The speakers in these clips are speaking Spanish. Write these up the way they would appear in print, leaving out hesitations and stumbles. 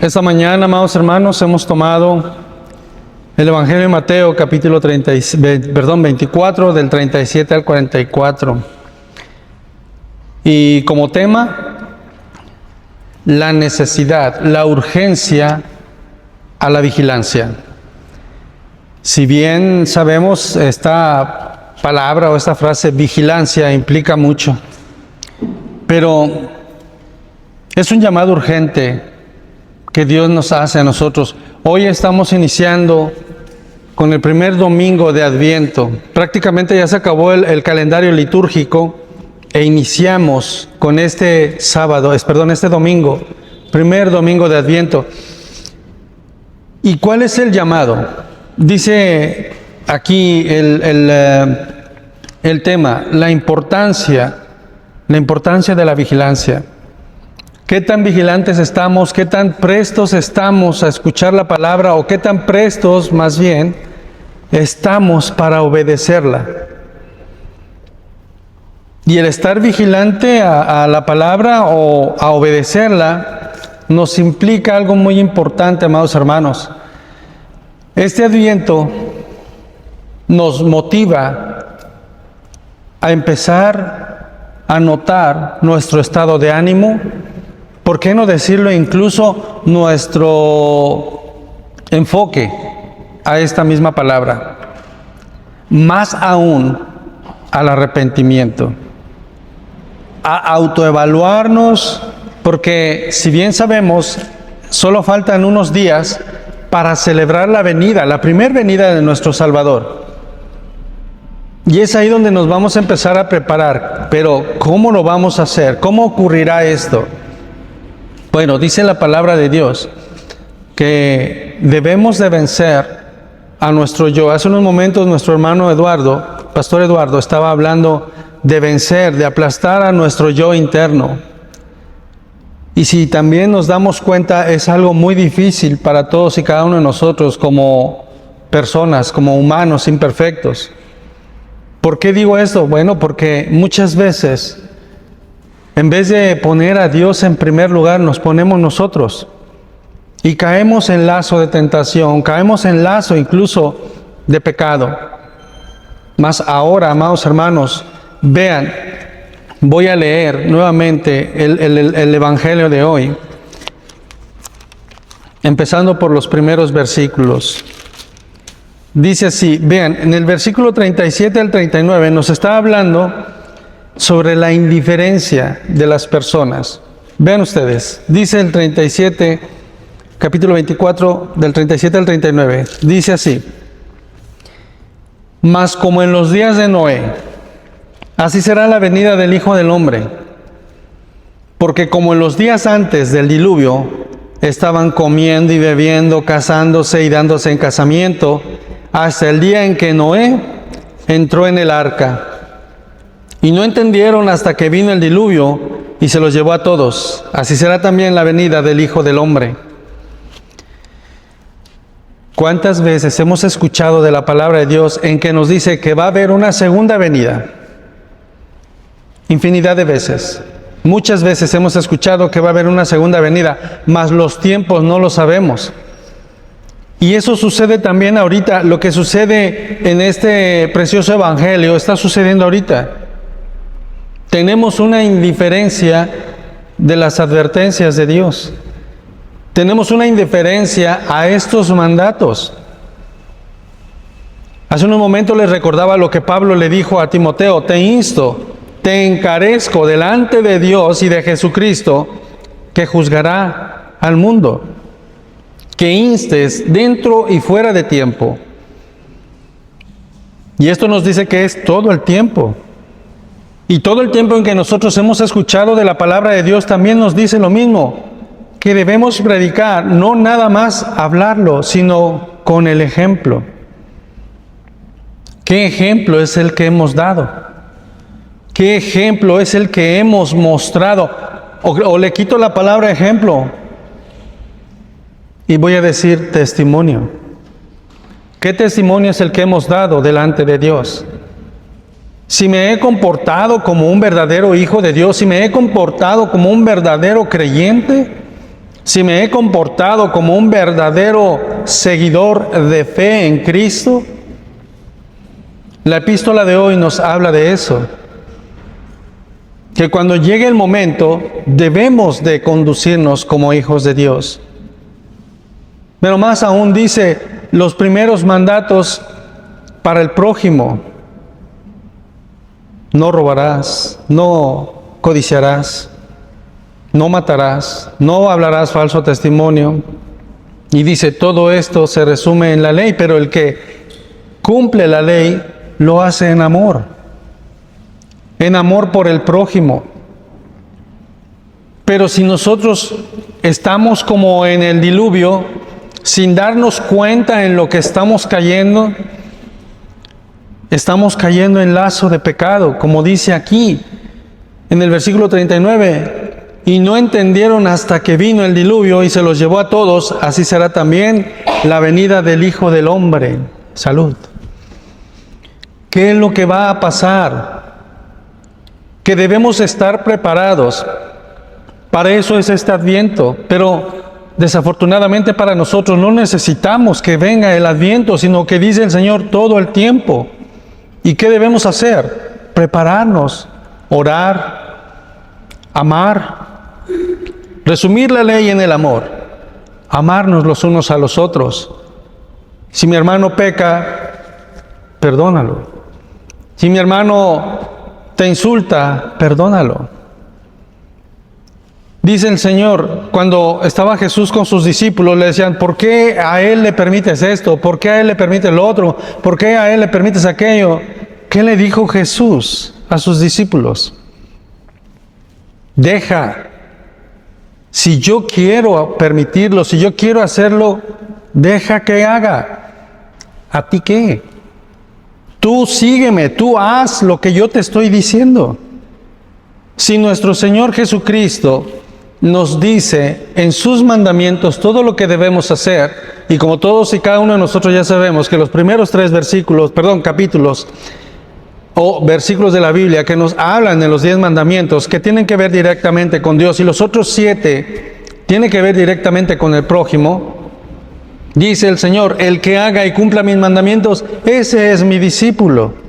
Esta mañana, amados hermanos, hemos tomado el Evangelio de Mateo, capítulo 24, del 37 al 44. Y como tema, la necesidad, la urgencia a la vigilancia. Si bien sabemos, esta palabra o esta frase vigilancia implica mucho, pero es un llamado urgente que Dios nos hace a nosotros. Hoy estamos iniciando con el primer domingo de Adviento. Prácticamente ya se acabó el calendario litúrgico e iniciamos con este domingo, primer domingo de Adviento. ¿Y cuál es el llamado? Dice aquí el tema, la importancia de la vigilancia. ¿Qué tan vigilantes estamos? ¿Qué tan prestos estamos a escuchar la palabra? ¿O qué tan prestos, más bien, estamos para obedecerla? Y el estar vigilante a la palabra o a obedecerla nos implica algo muy importante, amados hermanos. Este Adviento nos motiva a empezar a notar nuestro estado de ánimo. ¿Por qué no decirlo incluso nuestro enfoque a esta misma palabra? Más aún al arrepentimiento, a autoevaluarnos, porque si bien sabemos, solo faltan unos días para celebrar la primera venida de nuestro Salvador. Y es ahí donde nos vamos a empezar a preparar. Pero ¿cómo lo vamos a hacer? ¿Cómo ocurrirá esto? Bueno, dice la palabra de Dios que debemos de vencer a nuestro yo. Hace unos momentos nuestro hermano Eduardo, Pastor Eduardo, estaba hablando de vencer, de aplastar a nuestro yo interno. Y si también nos damos cuenta, es algo muy difícil para todos y cada uno de nosotros como personas, como humanos imperfectos. ¿Por qué digo esto? Bueno, porque muchas veces, en vez de poner a Dios en primer lugar, nos ponemos nosotros. Y caemos en lazo de tentación, caemos en lazo incluso de pecado. Mas ahora, amados hermanos, vean, voy a leer nuevamente el Evangelio de hoy, empezando por los primeros versículos. Dice así, vean, en el versículo 37 al 39 nos está hablando sobre la indiferencia de las personas. Vean ustedes, dice el 37, capítulo 24, del 37 al 39, dice así: Mas como en los días de Noé, así será la venida del Hijo del Hombre. Porque como en los días antes del diluvio, estaban comiendo y bebiendo, casándose y dándose en casamiento, hasta el día en que Noé entró en el arca. Y no entendieron hasta que vino el diluvio y se los llevó a todos. Así será también la venida del Hijo del Hombre. ¿Cuántas veces hemos escuchado de la palabra de Dios en que nos dice que va a haber una segunda venida? Infinidad de veces. Muchas veces hemos escuchado que va a haber una segunda venida, mas los tiempos no lo sabemos. Y eso sucede también ahorita. Lo que sucede en este precioso evangelio está sucediendo ahorita. Tenemos una indiferencia de las advertencias de Dios. Tenemos una indiferencia a estos mandatos. Hace unos momentos les recordaba lo que Pablo le dijo a Timoteo: te insto, te encarezco delante de Dios y de Jesucristo, que juzgará al mundo, que instes dentro y fuera de tiempo. Y esto nos dice que es todo el tiempo. Y todo el tiempo en que nosotros hemos escuchado de la palabra de Dios también nos dice lo mismo, que debemos predicar, no nada más hablarlo, sino con el ejemplo. ¿Qué ejemplo es el que hemos dado? ¿Qué ejemplo es el que hemos mostrado? O le quito la palabra ejemplo y voy a decir testimonio. ¿Qué testimonio es el que hemos dado delante de Dios? Si me he comportado como un verdadero hijo de Dios, si me he comportado como un verdadero creyente, si me he comportado como un verdadero seguidor de fe en Cristo. La epístola de hoy nos habla de eso, que cuando llegue el momento debemos de conducirnos como hijos de Dios. Pero más aún dice los primeros mandatos para el prójimo: no robarás, no codiciarás, no matarás, no hablarás falso testimonio. Y dice, todo esto se resume en la ley, pero el que cumple la ley lo hace en amor por el prójimo. Pero si nosotros estamos como en el diluvio, sin darnos cuenta en lo que estamos cayendo en lazo de pecado, como dice aquí en el versículo 39, y no entendieron hasta que vino el diluvio y se los llevó a todos, así será también la venida del Hijo del Hombre. Salud. ¿Qué es lo que va a pasar? Que debemos estar preparados. Para eso es este Adviento, pero desafortunadamente para nosotros no necesitamos que venga el Adviento, sino que dice el Señor todo el tiempo. ¿Y qué debemos hacer? Prepararnos, orar, amar, resumir la ley en el amor, amarnos los unos a los otros. Si mi hermano peca, perdónalo. Si mi hermano te insulta, perdónalo. Dice el Señor, cuando estaba Jesús con sus discípulos, le decían, ¿por qué a Él le permites esto? ¿Por qué a Él le permites lo otro? ¿Por qué a Él le permites aquello? ¿Qué le dijo Jesús a sus discípulos? Deja. Si yo quiero permitirlo, si yo quiero hacerlo, deja que haga. ¿A ti qué? Tú sígueme, tú haz lo que yo te estoy diciendo. Si nuestro Señor Jesucristo nos dice en sus mandamientos todo lo que debemos hacer, y como todos y cada uno de nosotros ya sabemos que los primeros 3 capítulos o versículos de la Biblia que nos hablan de los 10 mandamientos que tienen que ver directamente con Dios, y los otros 7 tienen que ver directamente con el prójimo, dice el Señor, el que haga y cumpla mis mandamientos, ese es mi discípulo.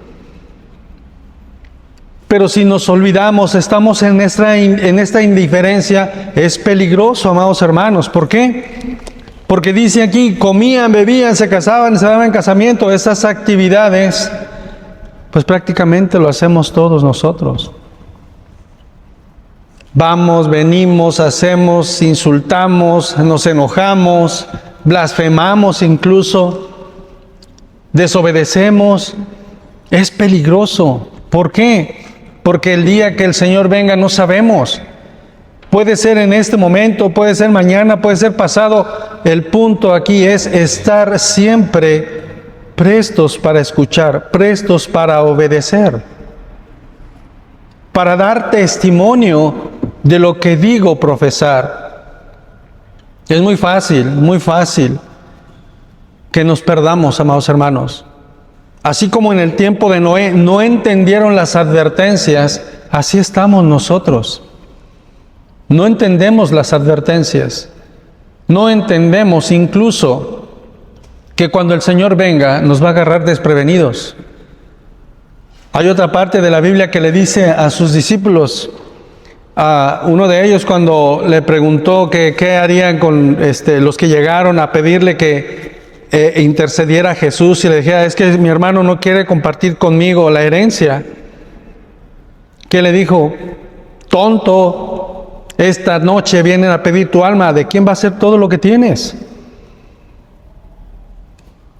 Pero si nos olvidamos, estamos en esta indiferencia, es peligroso, amados hermanos. ¿Por qué? Porque dice aquí, comían, bebían, se casaban, se daban en casamiento. Esas actividades, pues prácticamente lo hacemos todos nosotros. Vamos, venimos, hacemos, insultamos, nos enojamos, blasfemamos incluso, desobedecemos. Es peligroso. ¿Por qué? Porque el día que el Señor venga no sabemos. Puede ser en este momento, puede ser mañana, puede ser pasado. El punto aquí es estar siempre prestos para escuchar, prestos para obedecer, para dar testimonio de lo que digo profesar. Es muy fácil que nos perdamos, amados hermanos. Así como en el tiempo de Noé no entendieron las advertencias, así estamos nosotros. No entendemos las advertencias. No entendemos incluso que cuando el Señor venga nos va a agarrar desprevenidos. Hay otra parte de la Biblia que le dice a sus discípulos, a uno de ellos cuando le preguntó que qué harían con los que llegaron a pedirle que intercediera a Jesús y le dijera, es que mi hermano no quiere compartir conmigo la herencia. ¿Qué le dijo? Tonto, esta noche vienen a pedir tu alma, ¿de quién va a ser todo lo que tienes?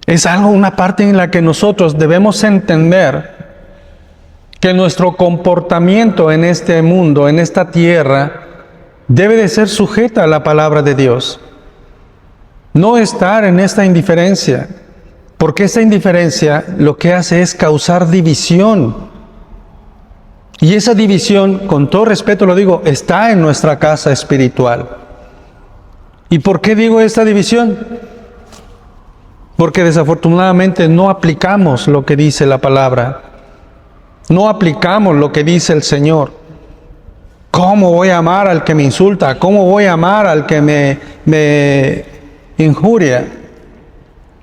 Es una parte en la que nosotros debemos entender que nuestro comportamiento en este mundo, en esta tierra, debe de ser sujeta a la palabra de Dios. No estar en esta indiferencia, porque esta indiferencia lo que hace es causar división. Y esa división, con todo respeto lo digo, está en nuestra casa espiritual. ¿Y por qué digo esta división? Porque desafortunadamente no aplicamos lo que dice la palabra. No aplicamos lo que dice el Señor. ¿Cómo voy a amar al que me insulta? ¿Cómo voy a amar al que me injuria?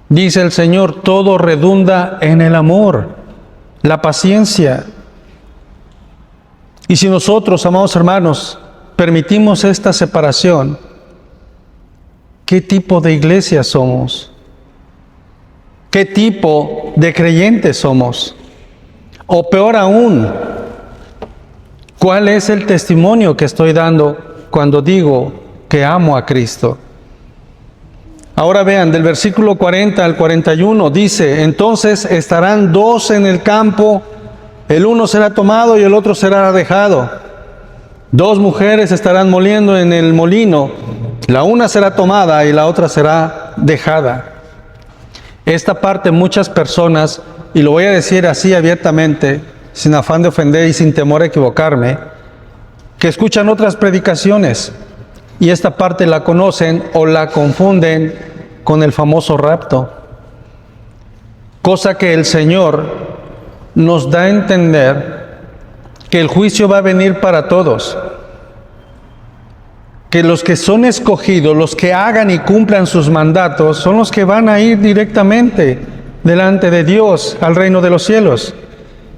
Dice el Señor, todo redunda en el amor, la paciencia. Y si nosotros, amados hermanos, permitimos esta separación, ¿qué tipo de iglesia somos? ¿Qué tipo de creyentes somos? O peor aún, ¿cuál es el testimonio que estoy dando cuando digo que amo a Cristo? Ahora vean, del versículo 40 al 41 dice, entonces estarán dos en el campo, el uno será tomado y el otro será dejado. Dos mujeres estarán moliendo en el molino, la una será tomada y la otra será dejada. Esta parte muchas personas, y lo voy a decir así abiertamente, sin afán de ofender y sin temor a equivocarme, que escuchan otras predicaciones y esta parte la conocen o la confunden con el famoso rapto. Cosa que el Señor nos da a entender que el juicio va a venir para todos. Que los que son escogidos, los que hagan y cumplan sus mandatos, son los que van a ir directamente delante de Dios al reino de los cielos.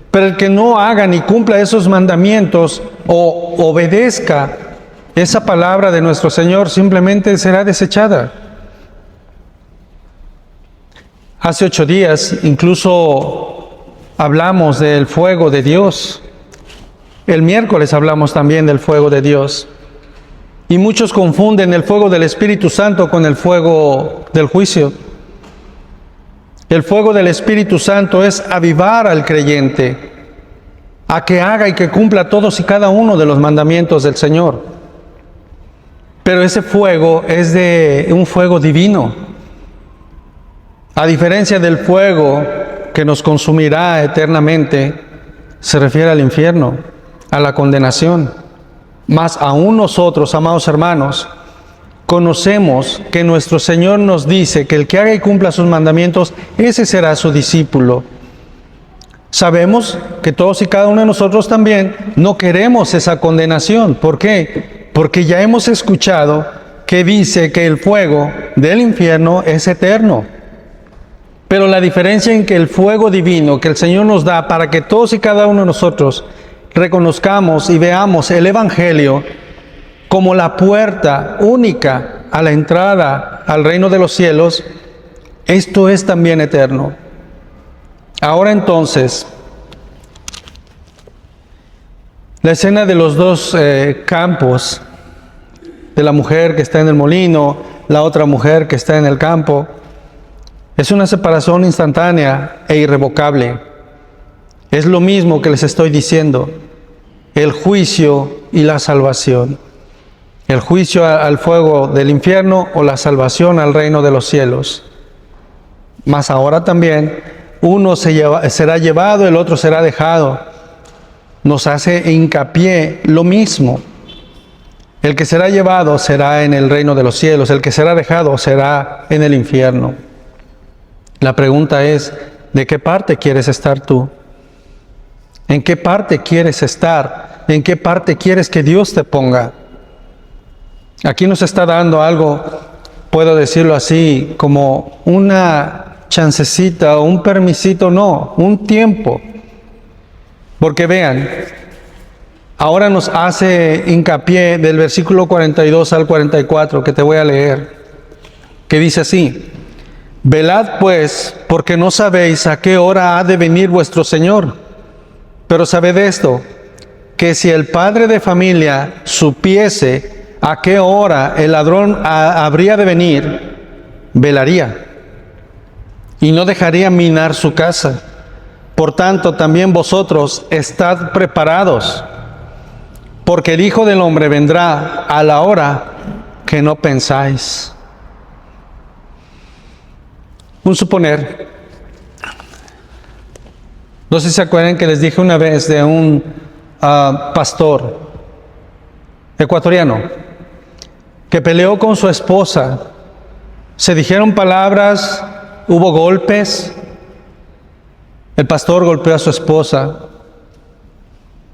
Pero el que no haga ni cumpla esos mandamientos o obedezca esa palabra de nuestro Señor, simplemente será desechada. Hace 8 días incluso hablamos del fuego de Dios. El miércoles hablamos también del fuego de Dios. Y muchos confunden el fuego del Espíritu Santo con el fuego del juicio. El fuego del Espíritu Santo es avivar al creyente a que haga y que cumpla todos y cada uno de los mandamientos del Señor. Pero ese fuego es de un fuego divino. A diferencia del fuego que nos consumirá eternamente, se refiere al infierno, a la condenación. Mas aún nosotros, amados hermanos, conocemos que nuestro Señor nos dice que el que haga y cumpla sus mandamientos, ese será su discípulo. Sabemos que todos y cada uno de nosotros también no queremos esa condenación. ¿Por qué? Porque ya hemos escuchado que dice que el fuego del infierno es eterno. Pero la diferencia en que el fuego divino que el Señor nos da para que todos y cada uno de nosotros reconozcamos y veamos el Evangelio como la puerta única a la entrada al reino de los cielos, esto es también eterno. Ahora entonces, la escena de los dos campos, de la mujer que está en el molino, la otra mujer que está en el campo, es una separación instantánea e irrevocable. Es lo mismo que les estoy diciendo, el juicio y la salvación. El juicio al fuego del infierno o la salvación al reino de los cielos. Mas ahora también, uno será llevado, el otro será dejado. Nos hace hincapié lo mismo. El que será llevado será en el reino de los cielos, el que será dejado será en el infierno. La pregunta es, ¿de qué parte quieres estar tú? ¿En qué parte quieres estar? ¿En qué parte quieres que Dios te ponga? Aquí nos está dando algo, puedo decirlo así, como una chancecita o un permisito, no, un tiempo. Porque vean, ahora nos hace hincapié del versículo 42 al 44 que te voy a leer, que dice así: velad pues, porque no sabéis a qué hora ha de venir vuestro Señor. Pero sabed esto, que si el padre de familia supiese a qué hora el ladrón habría de venir, velaría y no dejaría minar su casa. Por tanto, también vosotros estad preparados, porque el Hijo del Hombre vendrá a la hora que no pensáis. Un suponer. No sé si se acuerdan que les dije una vez de un pastor ecuatoriano que peleó con su esposa. Se dijeron palabras, hubo golpes. El pastor golpeó a su esposa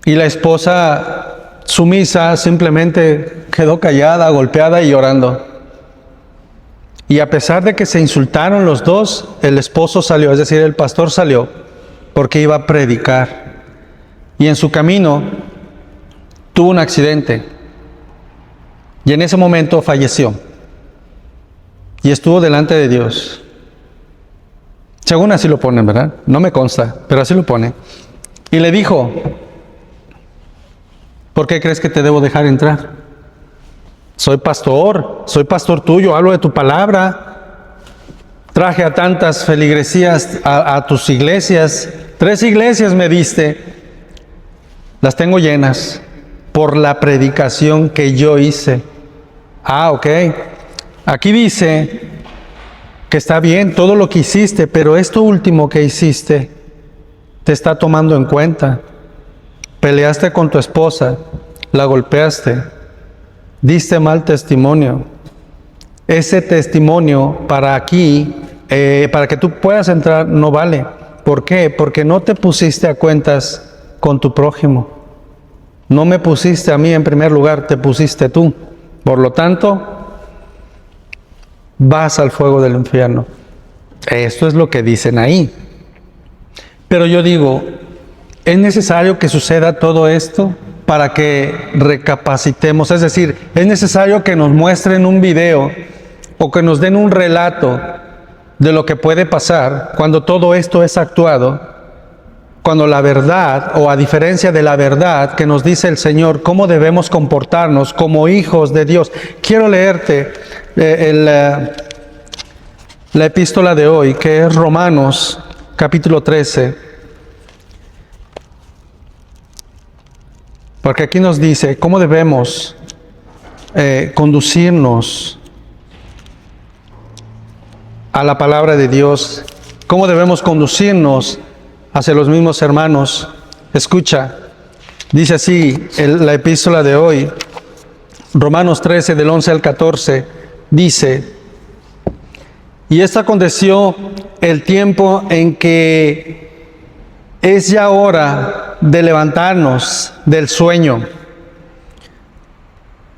y la esposa sumisa, simplemente quedó callada, golpeada y llorando. Y a pesar de que se insultaron los dos, el esposo salió, es decir, el pastor salió, porque iba a predicar. Y en su camino tuvo un accidente. Y en ese momento falleció. Y estuvo delante de Dios. Según así lo ponen, ¿verdad? No me consta, pero así lo pone. Y le dijo: ¿por qué crees que te debo dejar entrar? Soy pastor tuyo, hablo de tu palabra. Traje a tantas feligresías a tus iglesias. 3 iglesias me diste. Las tengo llenas por la predicación que yo hice. Ok. Aquí dice que está bien todo lo que hiciste, pero esto último que hiciste te está tomando en cuenta. Peleaste con tu esposa, la golpeaste, diste mal testimonio. Ese testimonio para aquí, para que tú puedas entrar, no vale. ¿Por qué? Porque no te pusiste a cuentas con tu prójimo. No me pusiste a mí en primer lugar, te pusiste tú. Por lo tanto, vas al fuego del infierno. Esto es lo que dicen ahí. Pero yo digo, ¿es necesario que suceda todo esto para que recapacitemos? Es decir, ¿es necesario que nos muestren un video o que nos den un relato de lo que puede pasar cuando todo esto es actuado? Cuando la verdad, o a diferencia de la verdad que nos dice el Señor, cómo debemos comportarnos como hijos de Dios. Quiero leerte la epístola de hoy, que es Romanos, capítulo 13. Porque aquí nos dice cómo debemos conducirnos a la palabra de Dios, cómo debemos conducirnos hacia los mismos hermanos. Escucha, dice así la epístola de hoy, Romanos 13, del 11 al 14, dice: y esto aconteció el tiempo en que es ya hora de levantarnos del sueño,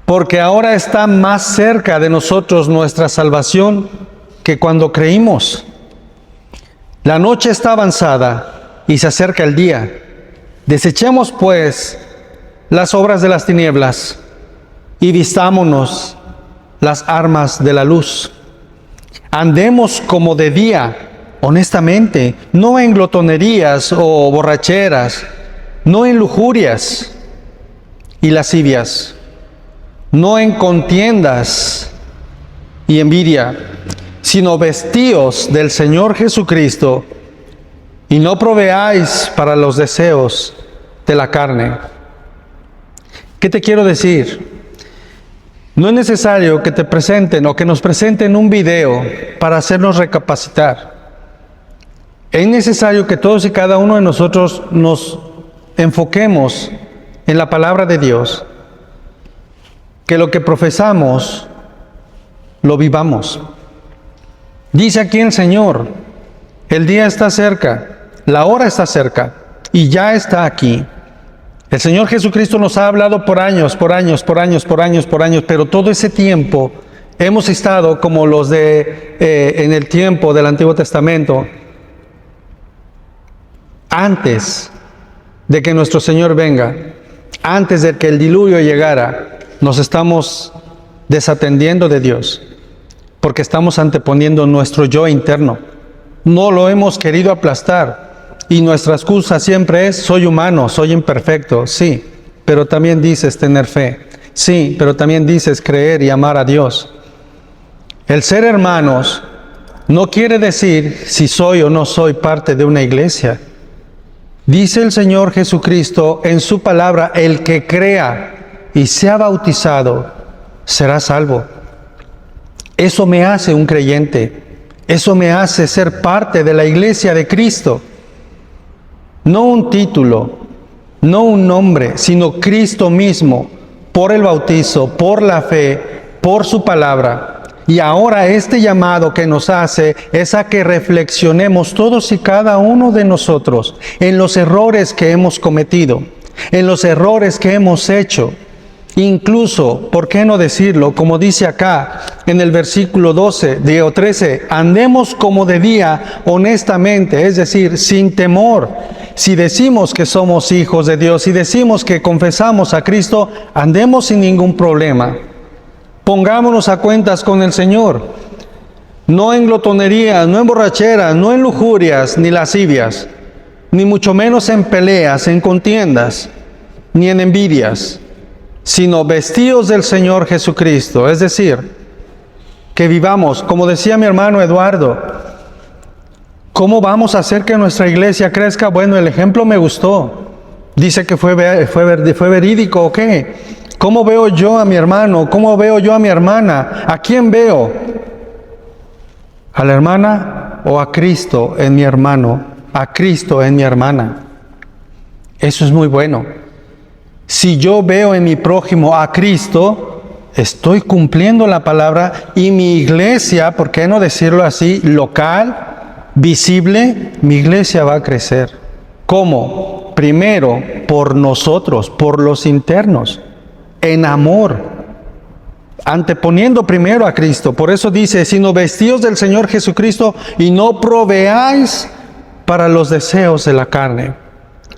porque ahora está más cerca de nosotros nuestra salvación que cuando creímos. La noche está avanzada y se acerca el día. Desechemos pues las obras de las tinieblas y vistámonos las armas de la luz. Andemos como de día, honestamente, no en glotonerías o borracheras, no en lujurias y lascivias, no en contiendas y envidia, sino vestíos del Señor Jesucristo, y no proveáis para los deseos de la carne. ¿Qué te quiero decir? No es necesario que te presenten o que nos presenten un video para hacernos recapacitar. Es necesario que todos y cada uno de nosotros nos enfoquemos en la palabra de Dios, que lo que profesamos lo vivamos. Dice aquí el Señor: el día está cerca, la hora está cerca y ya está aquí. El Señor Jesucristo nos ha hablado por años, pero todo ese tiempo hemos estado como los en el tiempo del Antiguo Testamento, antes de que nuestro Señor venga, antes de que el diluvio llegara. Nos estamos desatendiendo de Dios, porque estamos anteponiendo nuestro yo interno. No lo hemos querido aplastar. Y nuestra excusa siempre es: soy humano, soy imperfecto. Sí, pero también dices tener fe. Sí, pero también dices creer y amar a Dios. El ser hermanos no quiere decir si soy o no soy parte de una iglesia. Dice el Señor Jesucristo en su palabra: el que crea y sea bautizado será salvo. Eso me hace un creyente. Eso me hace ser parte de la iglesia de Cristo. No un título, no un nombre, sino Cristo mismo, por el bautizo, por la fe, por su palabra. Y ahora este llamado que nos hace es a que reflexionemos todos y cada uno de nosotros en los errores que hemos cometido, en los errores que hemos hecho. Incluso, ¿por qué no decirlo? Como dice acá en el versículo 12 o 13, andemos como de día honestamente, es decir, sin temor. Si decimos que somos hijos de Dios, si decimos que confesamos a Cristo, andemos sin ningún problema. Pongámonos a cuentas con el Señor. No en glotonerías, no en borracheras, no en lujurias ni lascivias, ni mucho menos en peleas, en contiendas, ni en envidias, sino vestidos del Señor Jesucristo. Es decir, que vivamos, como decía mi hermano Eduardo, ¿cómo vamos a hacer que nuestra iglesia crezca? Bueno, el ejemplo me gustó. Dice que fue verídico, ¿o qué? ¿Cómo veo yo a mi hermano? ¿Cómo veo yo a mi hermana? ¿A quién veo? ¿A la hermana o a Cristo en mi hermano? A Cristo en mi hermana. Eso es muy bueno. Si yo veo en mi prójimo a Cristo, estoy cumpliendo la palabra y mi iglesia, ¿por qué no decirlo así? Local, visible, mi iglesia va a crecer. ¿Cómo? Primero, por nosotros, por los internos, en amor, anteponiendo primero a Cristo. Por eso dice, sino vestidos del Señor Jesucristo y no proveáis para los deseos de la carne.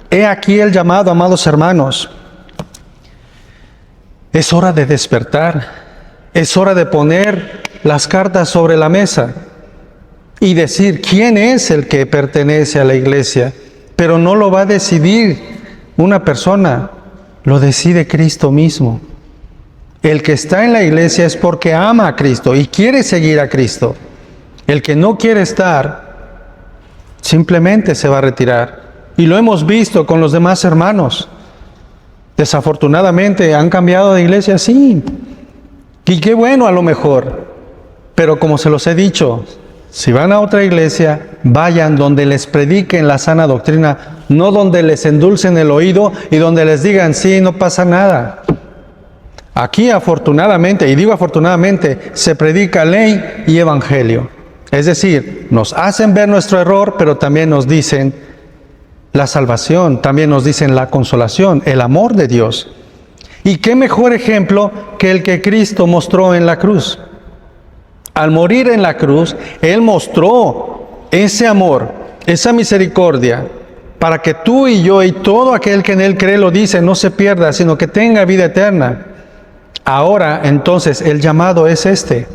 He aquí el llamado, amados hermanos. Es hora de despertar, es hora de poner las cartas sobre la mesa y decir quién es el que pertenece a la iglesia, pero no lo va a decidir una persona, lo decide Cristo mismo. El que está en la iglesia es porque ama a Cristo y quiere seguir a Cristo. El que no quiere estar, simplemente se va a retirar. Y lo hemos visto con los demás hermanos. Desafortunadamente han cambiado de iglesia, sí. Y qué bueno a lo mejor. Pero como se los he dicho, si van a otra iglesia, vayan donde les prediquen la sana doctrina, no donde les endulcen el oído y donde les digan, sí, no pasa nada. Aquí afortunadamente, y digo afortunadamente, se predica ley y evangelio. Es decir, nos hacen ver nuestro error, pero también nos dicen la salvación, también nos dicen la consolación, el amor de Dios. Y qué mejor ejemplo que el que Cristo mostró en la cruz. Al morir en la cruz, Él mostró ese amor, esa misericordia, para que tú y yo y todo aquel que en Él cree, lo dice, no se pierda, sino que tenga vida eterna. Ahora, entonces, el llamado es este: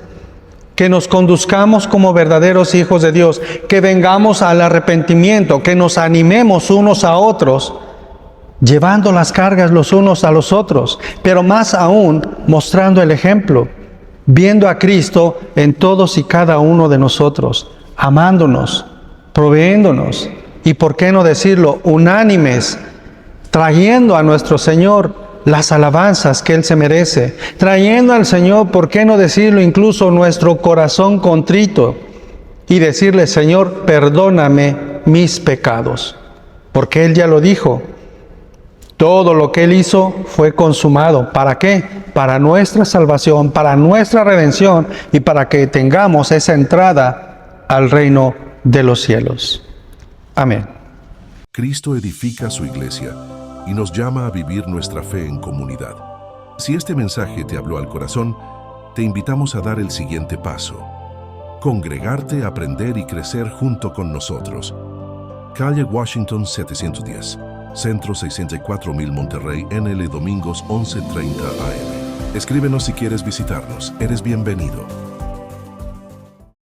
que nos conduzcamos como verdaderos hijos de Dios, que vengamos al arrepentimiento, que nos animemos unos a otros, llevando las cargas los unos a los otros, pero más aún mostrando el ejemplo, viendo a Cristo en todos y cada uno de nosotros, amándonos, proveyéndonos y, por qué no decirlo, unánimes, trayendo a nuestro Señor las alabanzas que Él se merece, trayendo al Señor, por qué no decirlo, incluso nuestro corazón contrito y decirle, Señor, perdóname mis pecados, porque Él ya lo dijo, todo lo que Él hizo fue consumado. ¿Para qué? Para nuestra salvación, para nuestra redención y para que tengamos esa entrada al reino de los cielos. Amén. Cristo edifica su iglesia y nos llama a vivir nuestra fe en comunidad. Si este mensaje te habló al corazón, te invitamos a dar el siguiente paso: congregarte, aprender y crecer junto con nosotros. Calle Washington 710, Centro 64000 Monterrey, NL, domingos 11:30 AM. Escríbenos si quieres visitarnos. Eres bienvenido.